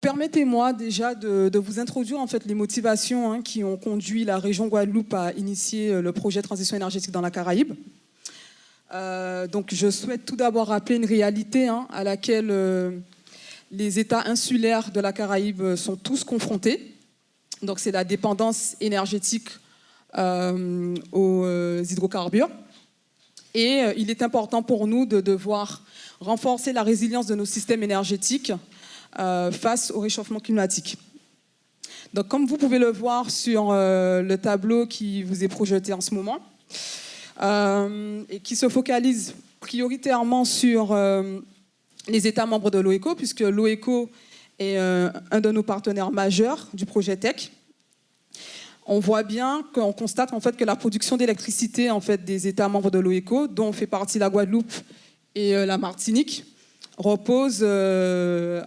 Permettez-moi déjà de vous introduire en fait les motivations qui ont conduit la région Guadeloupe à initier le projet Transition énergétique dans la Caraïbe. Donc je souhaite tout d'abord rappeler une réalité à laquelle les États insulaires de la Caraïbe sont tous confrontés. Donc c'est la dépendance énergétique aux hydrocarbures. Et il est important pour nous de devoir renforcer la résilience de nos systèmes énergétiques face au réchauffement climatique. Donc, comme vous pouvez le voir sur le tableau qui vous est projeté en ce moment, et qui se focalise prioritairement sur les États membres de l'OECO, puisque l'OECO est un de nos partenaires majeurs du projet TEC. On voit bien qu'on constate en fait que la production d'électricité en fait, des États membres de l'OECO, dont fait partie la Guadeloupe et la Martinique, repose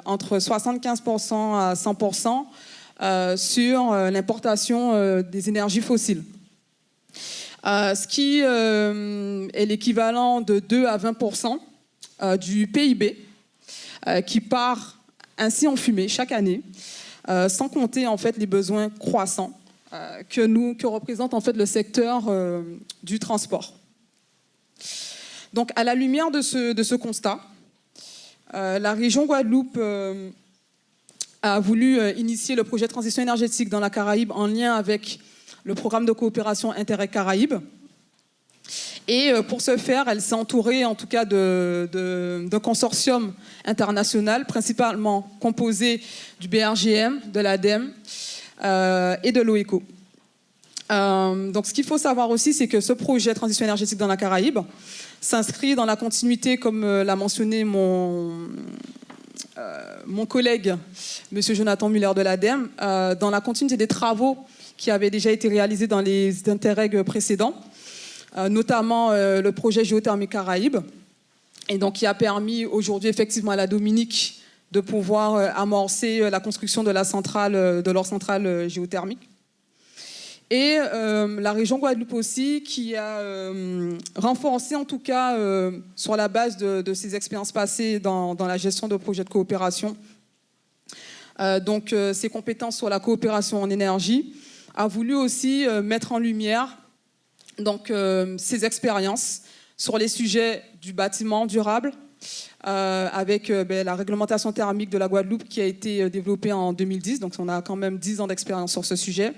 entre 75% à 100% sur l'importation des énergies fossiles. Ce qui est l'équivalent de 2 à 20% du PIB qui part ainsi en fumée chaque année, sans compter en fait les besoins croissants que représente en fait le secteur du transport. Donc à la lumière de ce constat, la région Guadeloupe a voulu initier le projet de transition énergétique dans la Caraïbe en lien avec le programme de coopération Interreg-Caraïbes. Et pour ce faire, elle s'est entourée en tout cas d'un consortium international, principalement composé du BRGM, de l'ADEME et de l'OECO. Donc ce qu'il faut savoir aussi, c'est que ce projet de transition énergétique dans la Caraïbe s'inscrit dans la continuité, comme l'a mentionné mon collègue, M. Jonathan Muller de l'ADEME, dans la continuité des travaux qui avaient déjà été réalisés dans les Interreg précédents, notamment le projet Géothermie Caraïbes, et donc qui a permis aujourd'hui effectivement à la Dominique de pouvoir amorcer la construction de leur centrale géothermique. Et la région Guadeloupe aussi, qui a renforcé, en tout cas, sur la base de ses expériences passées dans la gestion de projets de coopération, donc ses compétences sur la coopération en énergie, a voulu aussi mettre en lumière donc, ses expériences sur les sujets du bâtiment durable, avec la réglementation thermique de la Guadeloupe qui a été développée en 2010, donc on a quand même 10 ans d'expérience sur ce sujet.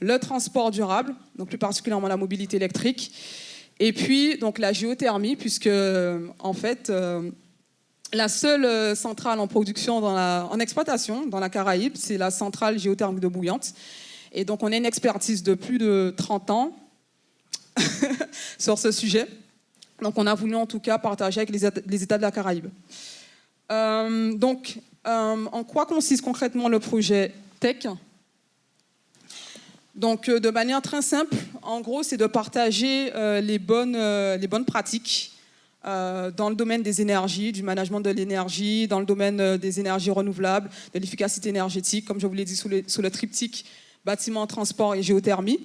Le transport durable, donc plus particulièrement la mobilité électrique, et puis donc la géothermie, puisque en fait la seule centrale en production en exploitation dans la Caraïbe, c'est la centrale géothermique de Bouillante, et donc on a une expertise de plus de 30 ans sur ce sujet. Donc on a voulu en tout cas partager avec les États de la Caraïbe. En quoi consiste concrètement le projet TEC ? Donc, de manière très simple, en gros, c'est de partager les bonnes pratiques dans le domaine des énergies, du management de l'énergie, dans le domaine des énergies renouvelables, de l'efficacité énergétique, comme je vous l'ai dit, sous le triptyque bâtiment, transport et géothermie.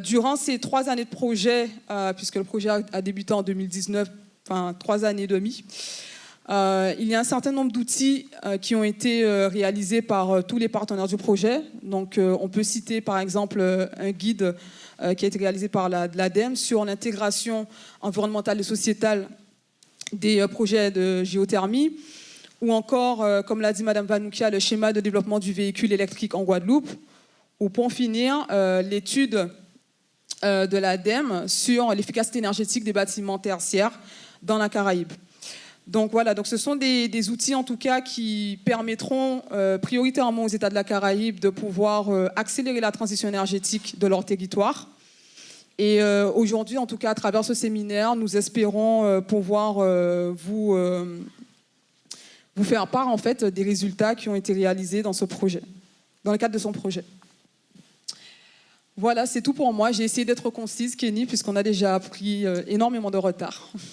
Durant ces 3 années de projet, puisque le projet a débuté en 2019, enfin 3 années et demie, il y a un certain nombre d'outils qui ont été réalisés par tous les partenaires du projet. Donc, on peut citer par exemple un guide qui a été réalisé par l'ADEME sur l'intégration environnementale et sociétale des projets de géothermie, ou encore, comme l'a dit Mme Vanoukia, le schéma de développement du véhicule électrique en Guadeloupe, ou pour finir, l'étude de l'ADEME sur l'efficacité énergétique des bâtiments tertiaires dans la Caraïbe. Donc voilà, donc ce sont des outils en tout cas qui permettront prioritairement aux États de la Caraïbe de pouvoir accélérer la transition énergétique de leur territoire. Et aujourd'hui, en tout cas, à travers ce séminaire, nous espérons pouvoir vous faire part en fait des résultats qui ont été réalisés dans ce projet, dans le cadre de son projet. Voilà, c'est tout pour moi. J'ai essayé d'être concise, Kenny, puisqu'on a déjà pris énormément de retard.